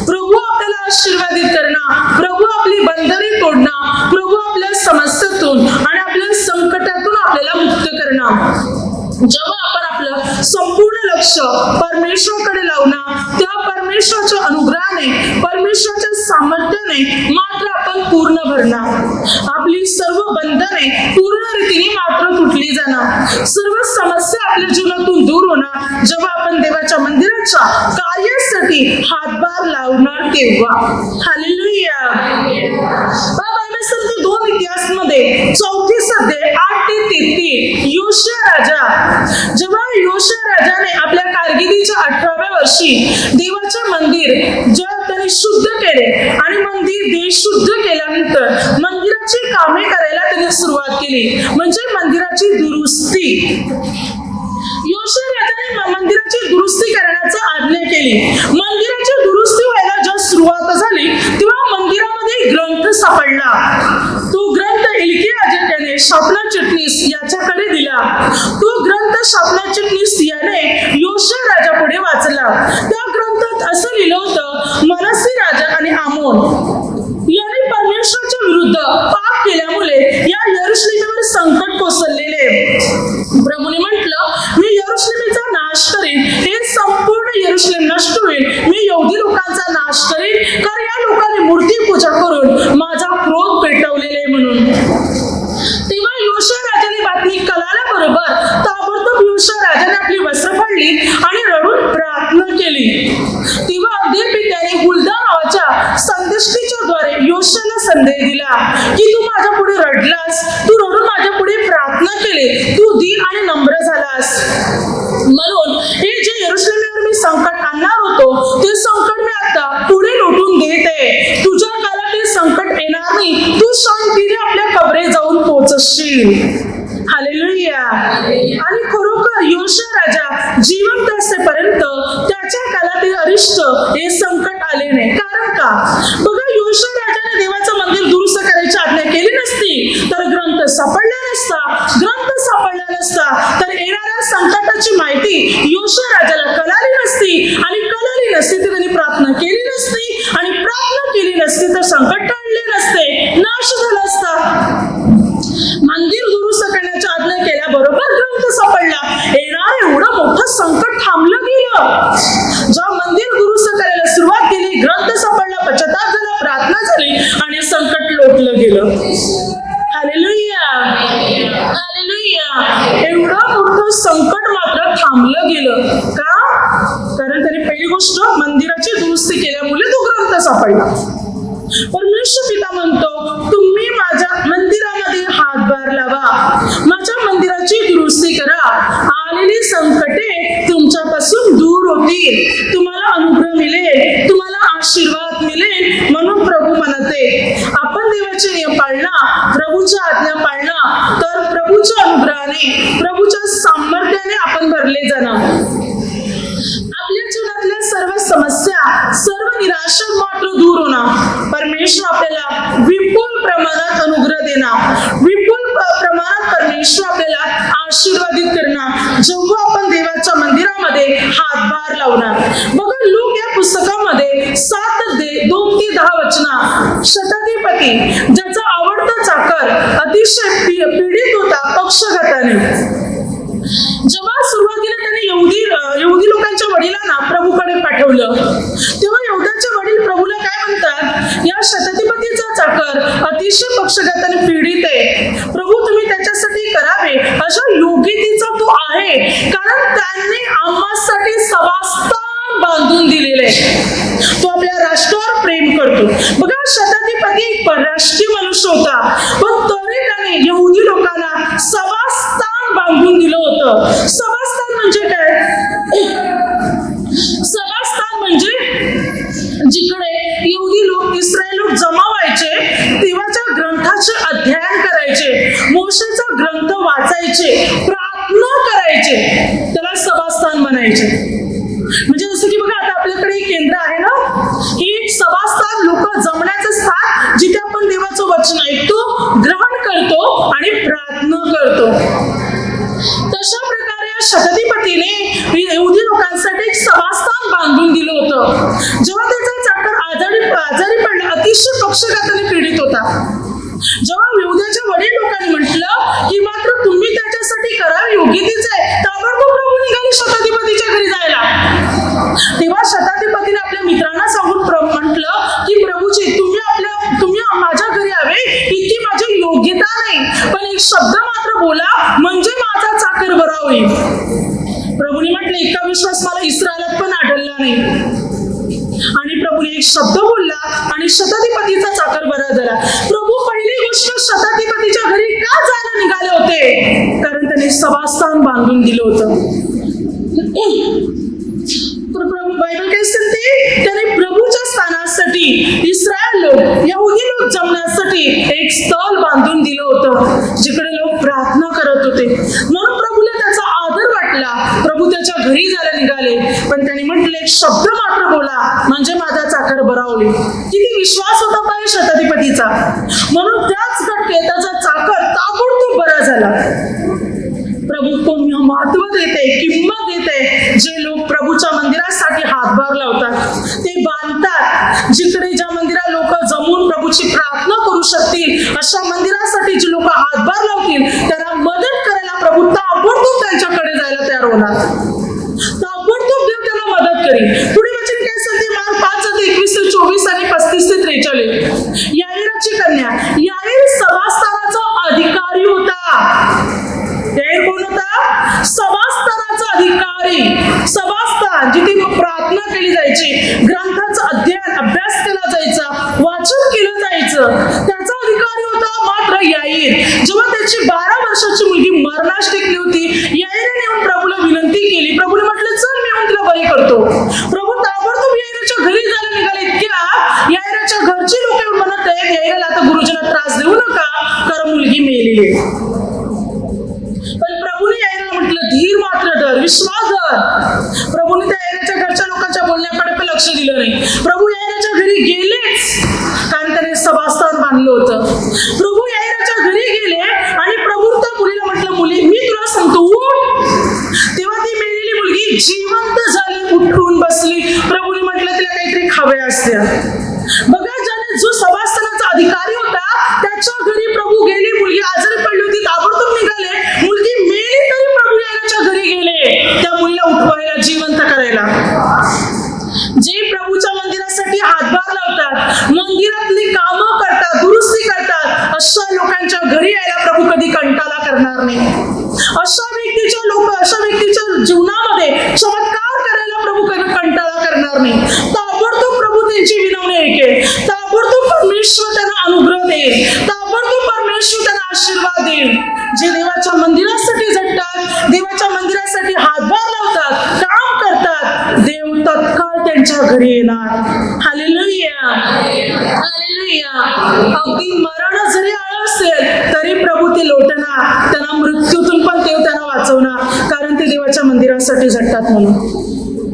Speaker 1: प्रभू आपल्याला आशीर्वादित करणार. प्रभू आपली बंधने तोडणार. प्रभू आपल्या समस्येतून आणि आपल्या संकटातून आपल्याला मुक्त करणार. जेव्हा आपण आपलं संपूर्ण लक्ष परमेश्वराकडे लावणार तेव्हा परमेश्वराच्या अनुग्रहाने परमेश्वराच्या सामर्थ्याने मात्र आपण पूर्ण भरणार. आपली सर्व बंधने पूर्ण रीतीने मात्र तुटली जाणार. सर्व समस्या आपल्या जीवनातून दूर होणार जेव्हा आपण देवाच्या मंदिराच्या कार्यासाठी हातभार लावणार तेव्हा. हालेलुया. बायबल सांगते 2 इतिहासमध्ये 4 अध्याय 8 ते 13 योशिया राजा जेव्हा योशिया राजाने आपल्या कारकिर्दीच्या 18व्या वर्षी देवाचे मंदिर जेव्हा त्याने शुद्ध केले आणि मंदिर शुद्ध केल्यानंतर मंदिराची कामे करायला त्याने सुरुवात केली म्हणजे मंदिराची दुरुस्ती. योशिया राजाने मंदिराची दुरुस्ती करण्याची आज्ञा केली. मंदिराची दुरुस्ती व्हायला जेव्हा सुरुवात झाली तेव्हा मंदिरामध्ये ग्रंथ सापडला. तो ग्रंथ हिल्किया राजाने शाफना चिटणीस याच्याकडे दिला. तो ग्रंथ शाफना चिटणीस याने योशिया राजा पुढे वाचला. त्या ग्रंथात असं लिहिलं होतं मनस्से राजा आणि आमोन याने परमेश्वराच्या विरुद्ध पाप केल्यामुळे या यरुशलेमेवर संकट कोसळलेले. प्रभूने म्हटलं मी यरुशलेमेचा नाश करेन. हे संपूर्ण यरुशलेम नष्ट होईल. मी यहुदी लोकांचा नाश करेन कारण या लोकांनी मूर्ती पूजा करून माझा क्रोध पेटवलेला आहे म्हणून. तेव्हा योशिया राजाने बातमी कळाल्याबरोबर ताबडतोब योशिया राजाने आपली वस्त्र फाडली आणि रडून प्रार्थना केली. तेव्हा अगदी त्याने हुल्दा नावाच्या संदेष्टीच्या द्वारे योशियाला संदेश दिला की तू माझ्या पुढे रडलास. तू रडून माझ्या पुढे प्रार्थना केली. तू दीन आणि नम्र झालास म्हणून हे जे यरुशलेमेवर मी संकट आणणार होतो ते संकट मी आता पुढे लोटून देत आहे. तुझ्या काळात ते संकट येणार नाही. तू शांतीने आपल्या कबरे जाऊन पोहोचशील. हालेलुया. आणि खरोखर योशिया राजा जिवंत असेपर्यंत त्याच्या काळात हे अरिष्ट हे संकट आले नाही. कारण का बघा योशिया राजाने देवाचं मंदिर दुरुस्त करायची आज्ञा केली नसती तर ग्रंथ सापडला नसता. ग्रंथ सापडला नसता तर येणाऱ्या संकटाची माहिती योशिया राजाला कळाली नसती आणि कळाली नसती तर त्यांनी प्रार्थना केली नसती आणि प्रार्थना केली नसती तर संकट टळले नसते. नाश झाला असता. मंदिर दुरुस्त करण्याची आज्ञा केल्याबरोबर ग्रंथ सापडला. येणार एवढं मोठं संकट थांबलं गेलं. जेव्हा मंदिर दुरुस्त करायला सुरुवात केली ग्रंथ सापडला. पश्चाताप झाला. प्रार्थना झाली आणि संकट लोटलं गेलं. हालेलुया. हालेलुया. एवढं मोठं संकट मात्र थांबलं गेलं. का? कारण त्याने पहिली गोष्ट मंदिराची दुरुस्ती केल्यामुळे तो ग्रंथ सापडला. परमेश्वर पिता म्हणतो, तुम्ही माझ्या मंदिरामध्ये हातभार लावा, माझ्या मंदिराची दुरुस्ती करा, आलेली संकटे तुमच्यापासून दूर होतील, तुम्हाला अनुग्रह मिळेल, तुम्हाला आशीर्वाद मिळेल. म्हणून प्रभू म्हणते, आपण देवाचे नियम पाळणं, प्रभूच्या आज्ञा पाळणं, तर प्रभूच्या अनुग्रहाने, प्रभूच्या सामर्थ्याने आपण भरले जाणार. आपल्या जीवनातल्या सर्व समस्या, सर्व निराशा मात्र दूर होणार. परमेश्वर आपल्याला विपुल प्रमाणात अनुग्रह देणार, विपुल प्रमाणात परमेश्वर आपल्याला आशीर्वादित करणार, जेव्हा आपण देवाच्या मंदिरामध्ये हातभार लावणार. बघा, लूक या पुस्तकामध्ये 7:2-10 वचना, शताधिपती ज्याचा आवडता चाकर अतिशय पीडित होता पक्षघाताने, जेव्हा सुरुवातीला त्याने यहुदी लोकांच्या वडिलांना प्रभूकडे पाठवलं, तेव्हा यहुदाचे वडील प्रभूला काय म्हणतात, या शताधिपतीचा चाकर अतिशय पक्षघाताने पीडित आहे, प्रभू तुम्ही त्याच्यासाठी करावे अशा योग्यतेचा तो आहे, कारण त्यांनी आम्हासाठी सवास्थान बांधून दिलेले, तो आपल्या राष्ट्रावर प्रेम करतो. बघा, शताधिपती एक परराष्ट्रीय मनुष्य होता, पण तरी त्याने यहुदी लोकांना सवास्थान बांधून दिलं होतं. सभास्थान म्हणजे काय? सभास्थान म्हणजे जिकडे यहुदी लोक, इस्रायल लोक जमा व्हायचे, देवाच्या ग्रंथाचे अध्ययन करायचे, मोशेचा ग्रंथ वाचायचे, प्रार्थना करायचे, त्याला सभास्थान म्हणायचे. म्हणजे जसं की बघा, आता आपल्याकडे एक केंद्र आहे ना, ही सभास्थान, लोक जमण्याचं स्थान, जिथे आपण देवाचं वचन ऐकतो, ग्रहण करतो आणि प्रार्थना करतो. तशा प्रकारे या शताधिपतीने यहुदी लोकांसाठी एक सभास्थान बांधून दिलं होतं. जेव्हा त्याचा चाकर आजारी पडला, अतिशय पक्षघाताने पीडित होता, जेव्हा यहुदाच्या वडील लोकांनी म्हटलं की मात्र तुम्ही त्याच्यासाठी करावे योग्यतेच आहे, ताबडतोब प्रभू निघाले शताधिपतीच्या घरी जायला. तेव्हा शताधिपतीने आपल्या मित्रांना सांगून म्हटलं की प्रभूजी, तुम्ही माझ्या घरी यावे, इतकी माझी योग्यता नाही, पण एक शब्द मात्र बोला, म्हणजे माझा चाकर बरा होईल. प्रभूने म्हटले, इतका विश्वास मला इस्रायलात पण आढळला नाही. आणि प्रभूने एक शब्द बोलला आणि शताधिपतीचा चाकर बरा झाला. प्रभू पहिली गोष्ट शताधिपतीच्या घरी का जायला निघाले होते? कारण त्यांनी सभास्थान बांधून दिलं होतं. बायबल काय सांगते? त्याने प्रभूच्या स्थानासाठी इस्रायल लोक, यहुदी लोक जमण्यासाठी एक स्थळ बांधून दिलं होतं, जिकडे लोक प्रार्थना करत होते. म्हणून प्रभूला त्याचा आदर वाटला. प्रभू त्याच्या घरी जायला निघाले, पण त्यांनी म्हटले, एक शब्द मात्र बोला, म्हणजे माझा चाकर बरा होईल. किती विश्वास होता पाहिजे शताधिपतीचा. म्हणून त्याच घटके त्याचा चाकर ताबडतोब बरा झाला. प्रभू कोण महत्व देते, किंमत देते, जे लोक प्रभूच्या मंदिरासाठी हातभार लावतात, ते बांधतात. जिकडे ज्या मंदिरात लोक जमून प्रभूची प्रार्थना करू शकतील, अशा मंदिरासाठी जे लोक हातभार लावतील, त्यांना मदत करायला प्रभू ताबडतोब त्यांच्याकडे जायला तयार होणार. ताबडतोब देव त्यांना मदत करेल. पुढे वचन काय सांगते? मार्क 5:21-24 आणि 35-43. याईराची कन्या. याईर सभास्थानाचा अधिकारी होता. याईर कोण होता? सभास्थानाचा अधिकारी. सभास्थान जिथे प्रार्थना केली जायची, ग्रंथाचा अभ्यास केला जायचा, वाचन केलं जायचं, त्याचा अधिकारी होता मात्र याईर. जेव्हा त्याची 12 वर्षाची मुलगी मरणास टेकली होती, याईरने येऊन प्रभूला विनंती केली. प्रभूने म्हटलं, चल मी येऊन तिला बरी करतो. प्रभू ताबडतोब याईराच्या घरी जायला निघाले. इतक्या याईराच्या घरची लोक येऊन म्हणत आहेत, याईराला आता गुरुजींना त्रास देऊ नका, कारण मुलगी मेलेली आहे. पण प्रभूने याईराला म्हटलं, धीर मात्र धर, विश्वास धर. प्रभूने त्या याईराच्या घरच्या लोकांच्या बोलण्याकडे पण लक्ष दिलं नाही. प्रभू याईराच्या घरी गेलेच, कारण त्याने सभास्थान बांधलं होतं. प्रभू याईराच्या घरी गेले आणि प्रभू त्या मुलीला म्हटलं, मुली मी तुला सांगतो, उठ. तेव्हा ती मेलेली मुलगी जिवंत झाली, उठून बसली. प्रभूने म्हटलं, तिला काहीतरी खावे असते. बघा, ज्याने जो सभास्थानाचा अधिकारी होता, त्याच्या घरी प्रभू गेले. मुलगी आजारी पडली होती, ताबडतोब निघाले. मुलगी मेली तरी प्रभू याच्या घरी गेले, त्या मुलीला उठवायला, जिवंत करायला. जे प्रभूच्या मंदिरासाठी हातभार लावतात, मंदिरातली कामं करतात, दुरुस्ती करतात, अशा लोकांच्या घरी यायला प्रभू कधी कंटाळा करणार नाही. अशा व्यक्तीच्या जीवनामध्ये चमत्कार करायला प्रभू कधी कंटाळा करणार नाही. ताबडतोब प्रभू त्यांची विनवणी ऐकेल, ताबडतोब हालेलुया. अगदी मरण जरी आलं असेल तरी प्रभू ते लोटणार, त्यांना मृत्यूतून पण देव त्यांना वाचवणार, कारण ते देवाच्या मंदिरासाठी झटतात म्हणून.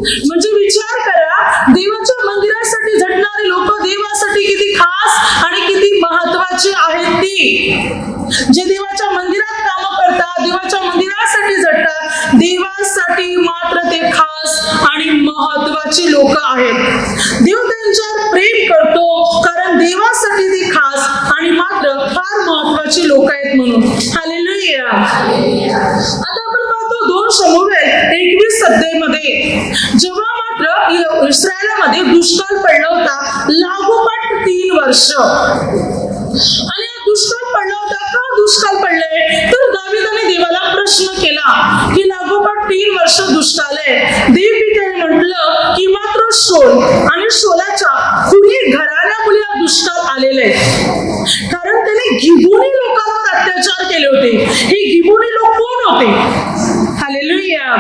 Speaker 1: म्हणजे विचार करा, देवाच्या मंदिरासाठी झटणारी लोक देवासाठी किती खास आणि किती महत्वाची आहेत. ती जे देवाच्या मंदिरात काम करतात, देवाच्या मंदिरासाठी झटतात, देवासाठी मात्र ते खास आणि महत्वाची लोक आहेत. देव त्यांच्यावर प्रेम करतो कारण देवासाठी ते खास आणि मात्र फार महत्वाची लोक आहेत म्हणून. हालेलुया. आता आपण पाहतो 2 शमूएल 21 अध्यायामध्ये, जेव्हा मात्र इस्रायलामध्ये दुष्काळ पडला होता लागोपाठ 3 वर्ष, आणि दुष्काळ पडला होता. का दुष्काळ पडले तर दाविदाने देवाला प्रश्न केला की लागोपाठ 3 वर्ष दुष्काळ आहे. देवपित्याने म्हटलं की मात्र शोल आणि शोलाच्या कुणी घराण्यामुळे हा दुष्काळ आलेले आहे, कारण त्यांनी गिबोनी लोकांवर अत्याचार केले होते. हे गिबोनी लोक कोण होते? हालेलुया.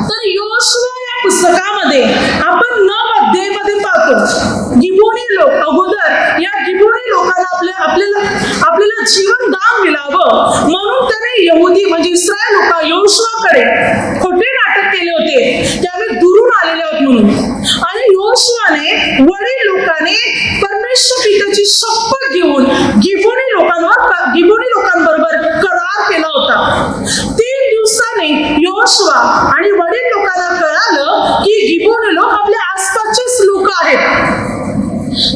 Speaker 1: तर योशुआ या पुस्तकामध्ये आपण 9 अध्यायामध्ये पाहतो गिबोनी लोक. अगोदर या गिबोनी लोकांना आपल्याला जीवन दान मिळावं म्हणून त्याने यहुदी म्हणजे इस्रायल लोक योशुआकडे खोटे नाटक केले होते, त्यामुळे दुरून आलेले आहोत म्हणून. आणि योशुआने वडील लोकांनी परमेश्वर पित्याची शपथ घेऊन गिबोनी लोकांबरोबर करार केला होता. 3 दिवसांनी योशुआ आणि वडील लोकांना कळालं की गिबोनी लोक आपल्या आसपासचेच लोक आहेत.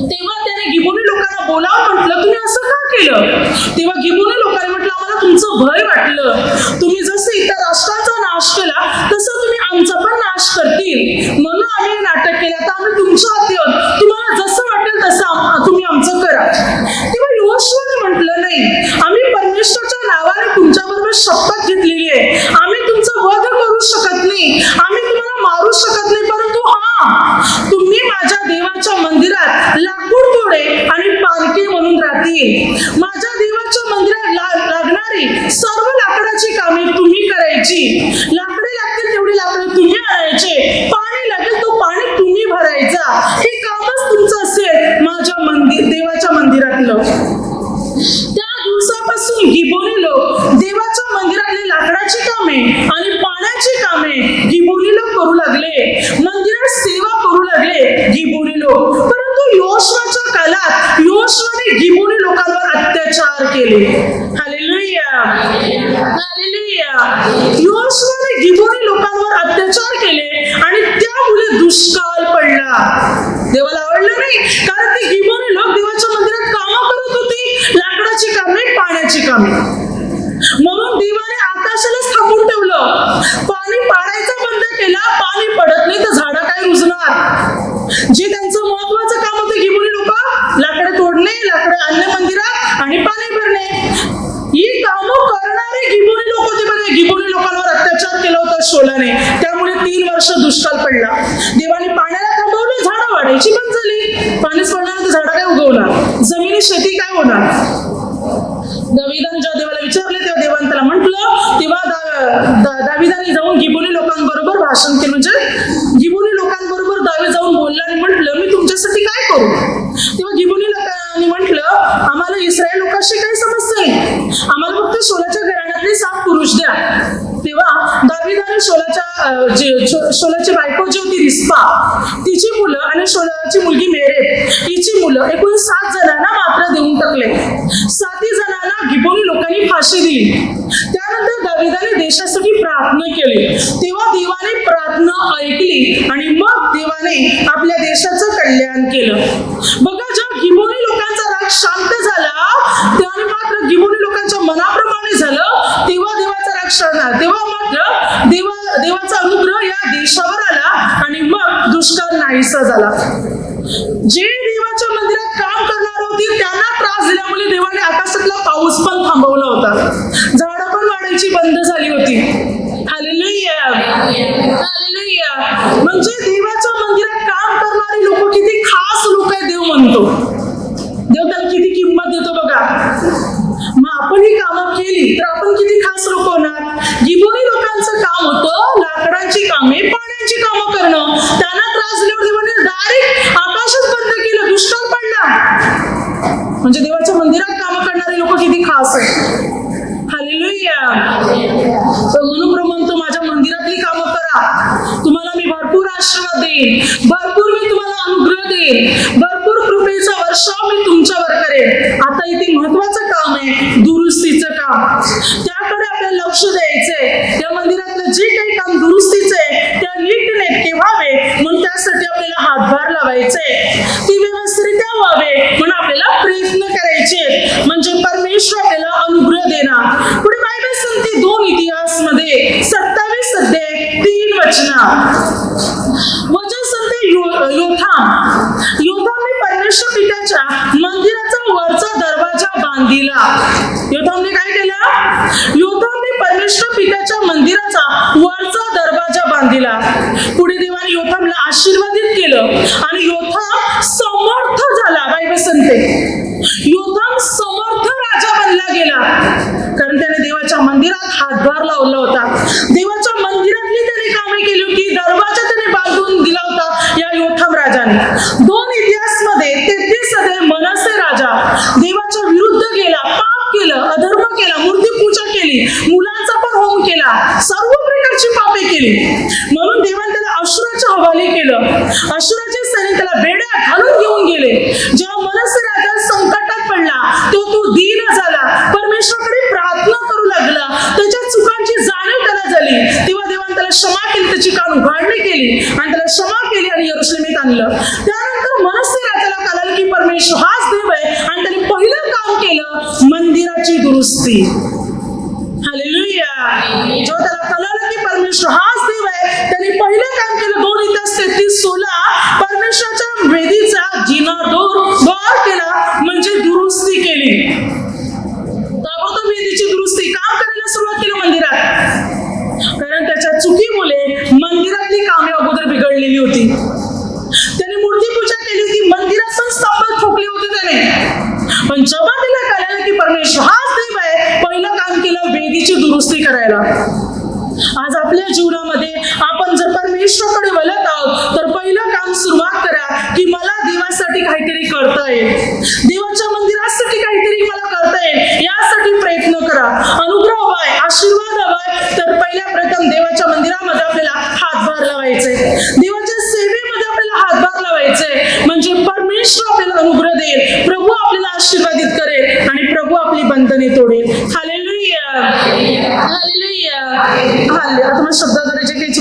Speaker 1: तेव्हा त्याने गिबोनी लोकांना बोलावून म्हटलं, तुम्ही असं का केलं? तेव्हा गिबोनी लोकांनी म्हटलं, आम्हाला तुमचं भय वाटलं. तुम्ही जसं इतर राष्ट्रांचा नाश केला तसं तुम्ही आमचा पण नाश करतील, म्हणून आम्ही नाटक केलं. आता आम्ही तुमच्या हाती आहोत, तुम्हाला जसं वाटेल तसं तुम्ही आमचं करा. तेव्हा योशुआने म्हटलं, नाही, आम्ही परमेश्वराच्या नावाने तुमच्याबरोबर शपथ घेतलेली आहे. आम्ही तुमचं वध करू शकत नाही, आम्ही तुम्हाला मारू शकत नाही, परंतु तुम्ही माझ्या देवाच्या मंदिरात लाकूड तोडे आणि पालखी म्हणून राहतील. माझ्या देवाच्या मंदिरात लागणारी सर्व लाकडाची कामे तुम्ही करायची. लाकडे लागतील तेवढी लाकडे तुम्ही आणायचे, पाणी लागेल तो पाणी तुम्ही भरायचा. हे कामच तुमचं असेल माझ्या देवाच्या मंदिरातलं. त्या दिवसापासून गिबोनी लोक देवाच्या मंदिरातली लाकडाची कामे आणि पाण्याची कामे गिबोनी लोक करू लागले. मंदिरात सेवा करू लागले गिबोनी लोक. परंतु योशुआच्या काळात योशुआने गिबोनी लोकांवर अत्याचार केले. हालेलुया. हालेलुया. योशुआने गिबोनी लोकांवर अत्याचार केले आणि त्यामुळे दुष्काळ पडला. देवाला आवडलं नाही, कारण ते गिबोनी लोक देवाच्या मंदिरात कामं करत होती, लाकडाची कामे, पाण्याची कामे. म्हणून देवाने आकाशालाच थांबून ठेवलं, पाणी पाडायचं बंद केला. पाणी पडत नाही तर झाडं काय रुजणार? जे त्यांचं महत्वाचं काम होतं गिबोनी लोक, लाकडे तोडणे, लाकडे आणणे मंदिरात आणि पाणी भरणे, ही कामं करणारे गिबोनी लोक होते. बघा, गिबोनी लोकांवर अत्याचार केला होता शोलाने, त्यामुळे 3 वर्ष दुष्काळ पडला. देवाने पाण्याला थांबवलं, झाडं वाढायची बंद झाली. पाणीच पडणार तर झाडं काय उगवणार? जमिनी शेती काय होणार? दाविदाने जेव्हा देवाला विचारले तेव्हा देवाने त्याला म्हटलं, तेव्हा दाविदाने जाऊन गिबोनी लोकांबरोबर भाषण केलं. म्हणजे गिबोनी लोकांबरोबर दावीद जाऊन बोलला आणि म्हटलं, मी तुमच्यासाठी काय करू? तेव्हा गिबोनी लोकांनी म्हटलं, आम्हाला इस्रायल लोकांशी काही समस्या नाही, आम्हाला फक्त शोलाच्या घराण्यातले 7 पुरुष द्या. तेव्हा दाविदाने शोलाची बायको जी होती रिस्पा, तिची मुलं आणि शोलाची मुलगी मेरेब, हिची मुलं एकूण 7 जणांना मात्र देऊन टाकले. 7 जणांना गिबोनी लोकांनी फाशी दिली. त्यानंतर दाविदाने देशासाठी प्रार्थना केली. तेव्हा देवाने प्रार्थना ऐकली आणि मग देवाने आपल्या देशाचं कल्याण केलं. बघा, जेव्हा गिबोनी लोकांचा राग शांत झाला, त्याने मात्र गिबोनी लोकांच्या मनाप्रमाणे झालं, तेव्हा देवाचा राग शांत, तेव्हा मात्र देवाचा अनुग्रह या देशावर आला आणि मग दुष्काळ नाहीसा झाला. जे देवाच्या मंदिरात काम करणार होते त्यांना त्रास दिल्यामुळे देवाने आकाशातला पाऊस पण थांबवला होता, झाडं पण वाढायची बंद झाली होती. हालेलुया. हालेलुया. म्हणजे देवाच्या मंदिरात काम करणारी लोक किती खास लोक आहेत देव म्हणतो. देव त्याला किती किंमत देतो बघा. मग आपण ही कामं केली तर आपण किती खास लोक होणार. गिबोनी लोकांना देवांचं काम होतं लाकडांची कामे, पाण्याची कामं करणं. त्यांना त्रास दिल्यावर देवाने डायरेक्ट आकाशच बंद केलं, दुष्काळ पडला. म्हणजे देवाच्या मंदिरात कामं करणारे लोक किती खास आहेत. हालेलुया. म्हणून प्रभू म्हणतो माझ्या मंदिरातली कामं करा, तुम्हाला मी भरपूर आशीर्वाद देईन, भरपूर मी तुम्हाला अनुग्रह देईन, भरपूर कृपेचा वर्षाव मी तुमच्यावर करेन. आता इथे महत्वाचं काम आहे, दुरुस्तीचं काम. त्याकडे आपल्याला लक्ष द्यायचंय. त्या मंदिरातलं जे काही काम दुरुस्तीचं आहे त्या नीटनेटके व्हावे म्हणून त्यासाठी आपल्याला हातभार लावायचे, ती व्यवस्थितरित्या व्हावे म्हणून आपल्याला प्रयत्न करायचे. म्हणजे परमेश्वर आपल्याला अनुग्रह देणार. पुढे बायबल सांगते 2 इतिहास मध्ये 27 अध्याय 3 वचन. वचन सांगते योथामने परमेश्वर पित्याच्या मंदिराचा वरचा दरवाजा बांधिला. योथामने काय केलं? योथामने परमेश्वर पित्याच्या मंदिराचा वरचा दरवाजा बांधिला. पुढे देवाने योथामला आशीर्वादित केलं आणि योथाम समर्थ झाला. बायबल सांगते योथाम समर्थ राजा बनला गेला, कारण त्याने देवाच्या मंदिरात हातभार लावला होता. देवाच्या मंदिरातली त्याने कामे केली होती, दरवाजा त्याने बांधून दिला होता या योथाम राजाने. 2 इतिहास मध्ये 33 अध्याय मनसे राजा देवाच्या विरुद्ध गेला, पाप केलं, अधर्म केला, मूर्तीपूजा केली, मुलांचा पण होम केला, सर्व प्रकारची पापे केली. म्हणून देवाने त्याला अशुराच्या हवाले केलं. अशुराचे सैनिक त्याला बेड्या घालून घेऊन गेले. जेव्हा मनसे राजा संकटात पडला तेव्हा तो दीन झाला, परमेश्वराकडे प्रार्थना करू लागला, त्याच्या चुकांची जाणीव त्याला झाली. तेव्हा देवाने त्याला क्षमा केली, त्याची कान उघडणी केली आणि त्याला क्षमा केली आणि यरूशलेमेत आणलं. त्यानंतर मनसे राजाला कळालं की परमेश्वर हाच देव आहे आणि त्याने पहिलं काम केलं मंदिराची दुरुस्ती. हालेलुया. जेव्हा त्याला कळालं की परमेश्वर हाच देव आहे, त्याने पहिलं काम केलं. 2 इतिहास 33:16 परमेश्वराच्या वेदीचा जीर्णोद्धार केला, म्हणजे दुरुस्ती केली. ताबडतोब वेदीची दुरुस्ती काम करायला सुरुवात केली मंदिरात, कारण त्याच्या चुकीमुळे मंदिरातली कामे अगोदर बिघडलेली होती. त्याने मूर्तीपूजा केली होती, मंदिरात पण स्तंभ ठोकले होते त्याने. पण जेव्हा त्याला कळालं की परमेश्वर हाच देव आहे, पहिलं काम केलं वेदीची दुरुस्ती करायला. आज आपल्या जीवनामध्ये आपण जर परमेश्वराकडे वळत आहोत तर पहिलं काम सुरुवात करा की मला देवासाठी काहीतरी करता येईल, देवाच्या मंदिरासाठी काहीतरी मला करता येईल, यासाठी प्रयत्न करा. अनुग्रह हवाय, आशीर्वाद हवाय, तर पहिल्या प्रथम देवाच्या मंदिरामध्ये आपल्याला हातभार लावायचे, देवाच्या सेवेमध्ये आपल्याला हातभार लावायचे. म्हणजे परमेश्वर आपल्याला अनुग्रह देईल, प्रभू आपल्याला आशीर्वादित करेल आणि प्रभू आपली बंधने तोडेल. हालेलुया. हालेलुया. आता मला शब्दाद्वारे जे काही